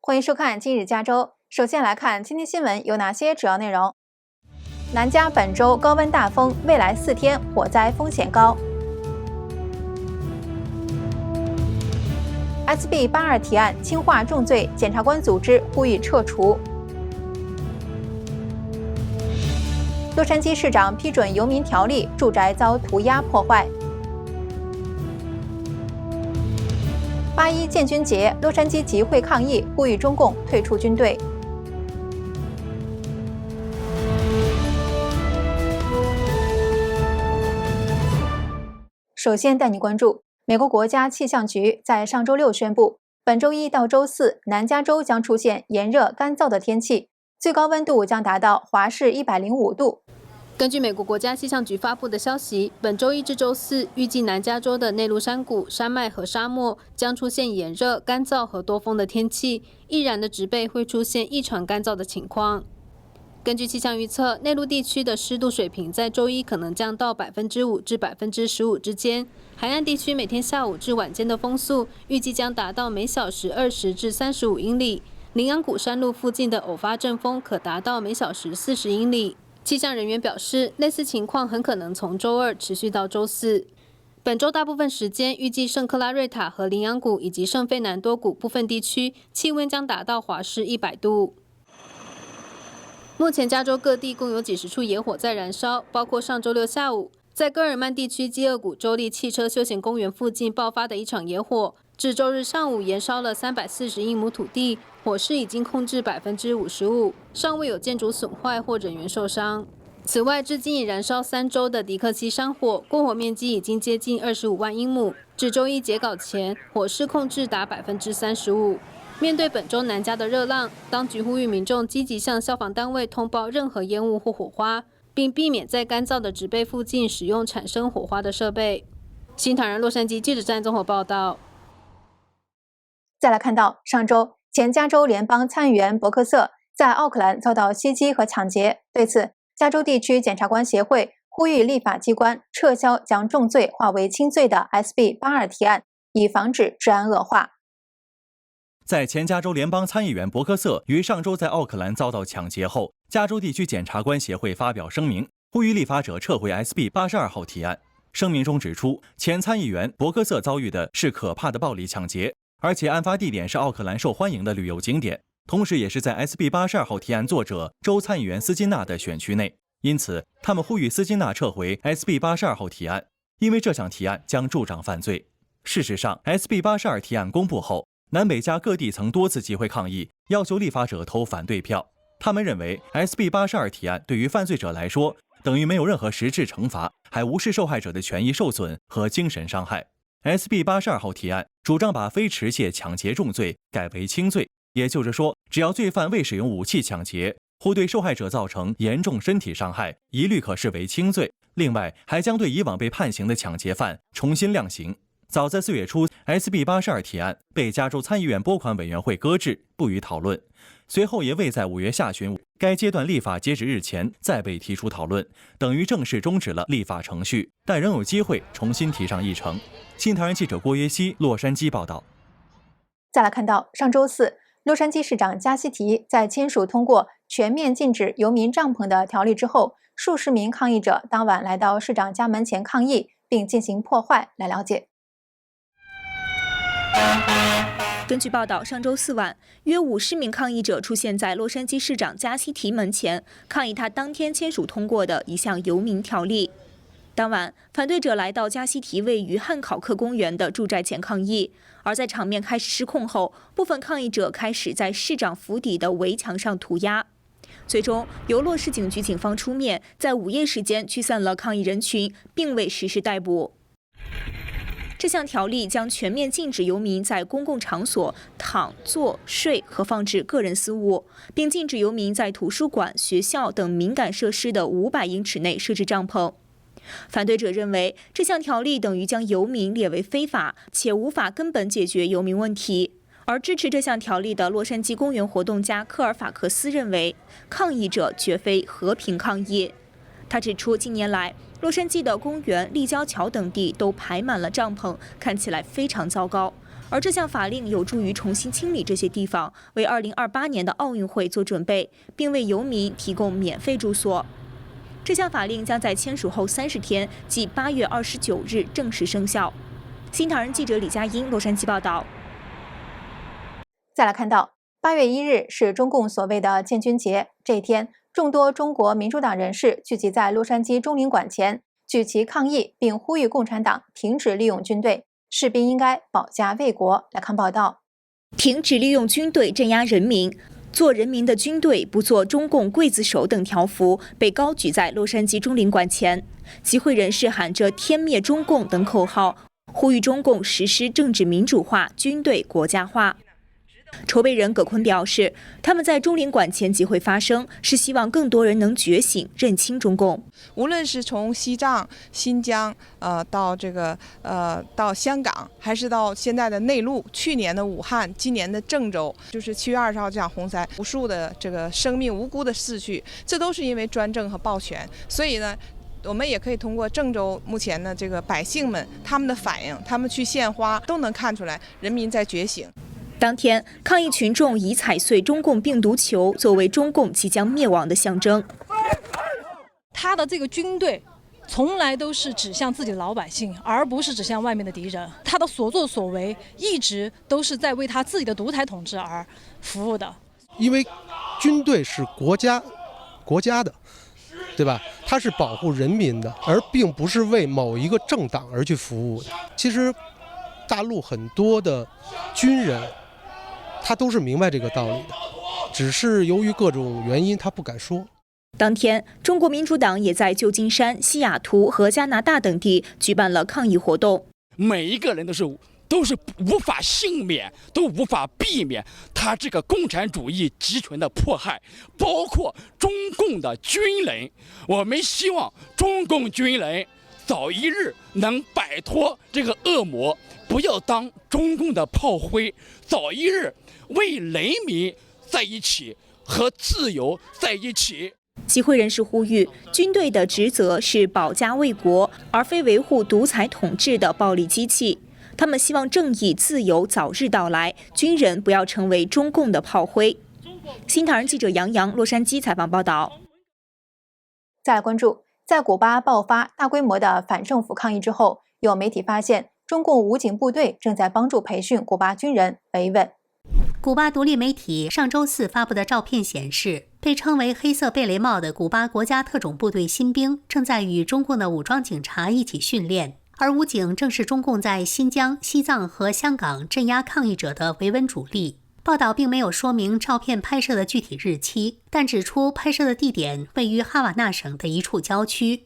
欢迎收看今日加州。首先来看今天新闻有哪些主要内容。南加本周高温大风，未来4天火灾风险高。SB 82提案轻化重罪，检察官组织呼吁撤除。洛杉矶市长批准游民条例，住宅遭涂鸦破坏。8·1建军节，洛杉矶集会抗议，呼吁中共退出军队。首先带你关注，美国国家气象局在上周6宣布，本周一到周四，南加州将出现炎热干燥的天气，最高温度将达到华氏105度。根据美国国家气象局发布的消息，本周一至周四，预计南加州的内陆山谷、山脉和沙漠将出现炎热、干燥和多风的天气，易燃的植被会出现异常干燥的情况。根据气象预测，内陆地区的湿度水平在周一可能降到5%至15%之间，海岸地区每天下午至晚间的风速预计将达到每小时20至35英里，羚羊谷山路附近的偶发阵风可达到每小时40英里。气象人员表示，类似情况很可能从周二持续到周四。本周大部分时间，预计圣克拉瑞塔和羚羊谷以及圣费南多谷部分地区气温将达到华氏100度。目前，加州各地共有几十处野火在燃烧，包括上周6下午在戈尔曼地区基厄谷州立汽车休闲公园附近爆发的一场野火，至周日上午燃烧了340英亩土地，火势已经控制55%，尚未有建筑损坏或人员受伤。此外，至今已燃烧3周的迪克西山火，过火面积已经接近25万英亩。至周一截稿前，火势控制达35%。面对本周南加的热浪，当局呼吁民众积极向消防单位通报任何烟雾或火花，并避免在干燥的植被附近使用产生火花的设备。新唐人洛杉矶记者站综合报道。再来看到上周，前加州联邦参议员伯克瑟在奥克兰遭到袭击和抢劫，对此，加州地区检察官协会呼吁立法机关撤销将重罪化为轻罪的 SB 82提案，以防止治安恶化。在前加州联邦参议员伯克瑟于上周在奥克兰遭到抢劫后，加州地区检察官协会发表声明，呼吁立法者撤回 SB 82号提案。声明中指出，前参议员伯克瑟遭遇的是可怕的暴力抢劫，而且案发地点是奥克兰受欢迎的旅游景点，同时也是在 SB 82号提案作者州参议员斯金纳的选区内。因此，他们呼吁斯金纳撤回 SB 82号提案，因为这项提案将助长犯罪。事实上 ，SB 82提案公布后，南北加各地曾多次集会抗议，要求立法者投反对票。他们认为 SB 82提案对于犯罪者来说等于没有任何实质惩罚，还无视受害者的权益受损和精神伤害。SB 82号提案主张把非持械抢劫重罪改为轻罪，也就是说，只要罪犯未使用武器抢劫或对受害者造成严重身体伤害，一律可视为轻罪。另外，还将对以往被判刑的抢劫犯重新量刑。早在4月初 ，SB 82提案被加州参议院拨款委员会搁置，不予讨论。随后也未在5月下旬该阶段立法截止日前再被提出讨论，等于正式终止了立法程序，但仍有机会重新提上议程。新唐人记者郭约希，洛杉矶报道。再来看到上周四，洛杉矶市长加西提在签署通过全面禁止游民帐篷的条例之后，数十名抗议者当晚来到市长家门前抗议，并进行破坏。来了解。根据报道，上周四晚，约50名抗议者出现在洛杉矶市长加西提门前，抗议他当天签署通过的一项游民条例。当晚，反对者来到加西提位于汉考克公园的住宅前抗议，而在场面开始失控后，部分抗议者开始在市长府邸的围墙上涂鸦。最终，由洛市警局警方出面，在午夜时间驱散了抗议人群，并未实施逮捕。这项条例将全面禁止游民在公共场所躺、坐、睡和放置个人私物，并禁止游民在图书馆、学校等敏感设施的500英尺内设置帐篷。反对者认为，这项条例等于将游民列为非法，且无法根本解决游民问题。而支持这项条例的洛杉矶公园活动家科尔法克斯认为，抗议者绝非和平抗议。他指出，近年来洛杉矶的公园、立交桥等地都排满了帐篷，看起来非常糟糕。而这项法令有助于重新清理这些地方，为2028年的奥运会做准备，并为游民提供免费住所。这项法令将在签署后30天，即8月29日正式生效。新唐人记者李佳音洛杉矶报道。再来看到8月1日是中共所谓的建军节，这一天，众多中国民主党人士聚集在洛杉矶中领馆前，举旗抗议，并呼吁共产党停止利用军队，士兵应该保家卫国。来看报道，停止利用军队镇压人民。做人民的军队，不做中共刽子手等条幅被高举在洛杉矶中领馆前，集会人士喊着“天灭中共”等口号，呼吁中共实施政治民主化、军队国家化。筹备人葛坤表示，他们在中领馆前集会发声，是希望更多人能觉醒、认清中共。无论是从西藏、新疆，到到香港，还是到现在的内陆，去年的武汉，今年的郑州，就是7月20号这场洪灾，无数的这个生命无辜的逝去，这都是因为专政和暴权。所以呢，我们也可以通过郑州目前的这个百姓们他们的反应，他们去献花，都能看出来人民在觉醒。当天，抗议群众以踩碎中共病毒球作为中共即将灭亡的象征。他的这个军队从来都是指向自己的老百姓，而不是指向外面的敌人。他的所作所为一直都是在为他自己的独裁统治而服务的。因为军队是国家的，对吧？它是保护人民的，而并不是为某一个政党而去服务的。其实，大陆很多的军人，他都是明白这个道理的，只是由于各种原因，他不敢说。当天，中国民主党也在旧金山、西雅图和加拿大等地举办了抗议活动。每一个人都是无法幸免，都无法避免他这个共产主义集权的迫害，包括中共的军人。我们希望中共军人早一日能摆脱这个恶魔，不要当中共的炮灰，早一日为人民在一起，和自由在一起。集会人士呼吁，军队的职责是保家卫国，而非维护独裁统治的暴力机器。他们希望正义、自由早日到来，军人不要成为中共的炮灰。新唐人记者杨洋洛杉矶采访报道。再来关注，在古巴爆发大规模的反政府抗议之后，有媒体发现中共武警部队正在帮助培训古巴军人维稳。古巴独立媒体上周四发布的照片显示，被称为黑色贝雷帽的古巴国家特种部队新兵正在与中共的武装警察一起训练，而武警正是中共在新疆、西藏和香港镇压抗议者的维稳主力。报道并没有说明照片拍摄的具体日期，但指出拍摄的地点位于哈瓦那省的一处郊区。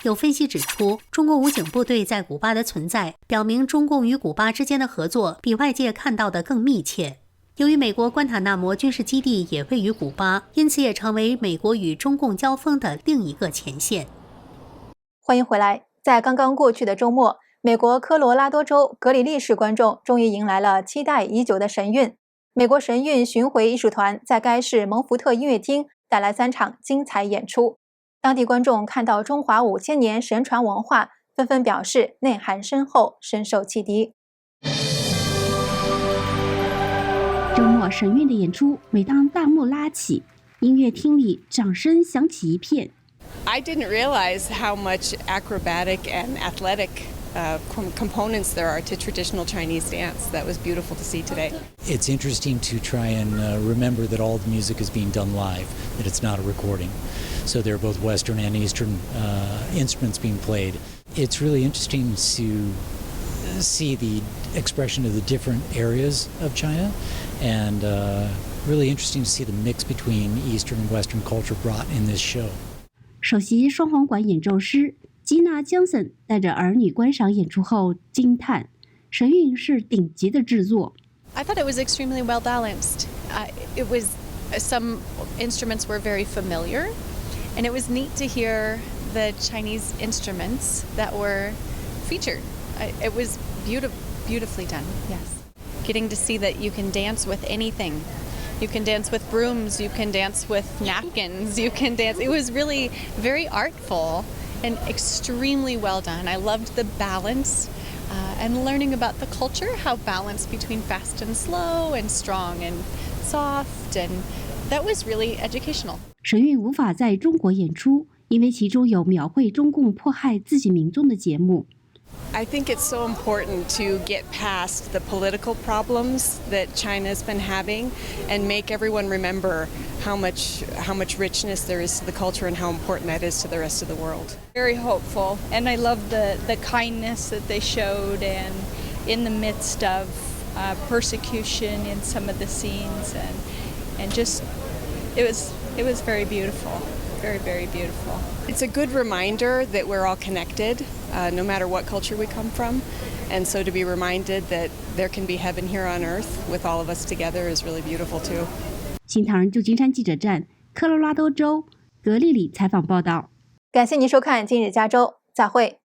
有分析指出，中共武警部队在古巴的存在，表明中共与古巴之间的合作比外界看到的更密切。由于美国关塔那摩军事基地也位于古巴，因此也成为美国与中共交锋的另一个前线。欢迎回来。在刚刚过去的周末，美国科罗拉多州格里利市观众终于迎来了期待已久的神韵。美国神韵巡回艺术团在该市蒙福特音乐厅带来3场精彩演出。当地观众看到中华5000年神传文化，纷纷表示内涵深厚，深受启迪。周末神韵的演出，每当大幕拉起，音乐厅里掌声响起一片。I didn't realize how much acrobatic and athletic components there are to traditional Chinese dance. That was beautiful to see today. It's interesting to try and remember that all the music is being done live, that it's not a recording. So there are both Western and Eastern instruments being played. It's really interesting to see the expression of the different areas of China, and really interesting to see the mix between Eastern and Western culture brought in this show. 首席双簧管演奏师基娜·江森带着儿女观赏演出后惊叹：“神韵是顶级的制作。” I thought it was extremely well balanced. It was some instruments were very familiar, and it was neat to hear the Chinese instruments that were featured. It was beautifully done. Yes, getting to see that you can dance with anything. You can dance with brooms, you can dance with napkins, you can dance. It was really very artful and extremely well done. I loved the balance and learning about the culture, how balanced between fast and slow and strong and soft, and that was really educational. 神韵无法在中国演出，因为其中有描绘中共迫害自己民众的节目。 I think it's so important to get past the political problems that China's been having and make everyone remember how much richness there is to the culture and how important that is to the rest of the world. Very hopeful, and I love the kindness that they showed, and in the midst of persecution in some of the scenes, and just it was very beautiful. Very, very beautiful. It's a good reminder that we're all connected, no matter what culture we come from. And so to be reminded that there can be heaven here on earth with all of us together is really beautiful too. 新唐人旧金山记者站，科罗拉多州格利里采访报道。感谢您收看今日加州，再会。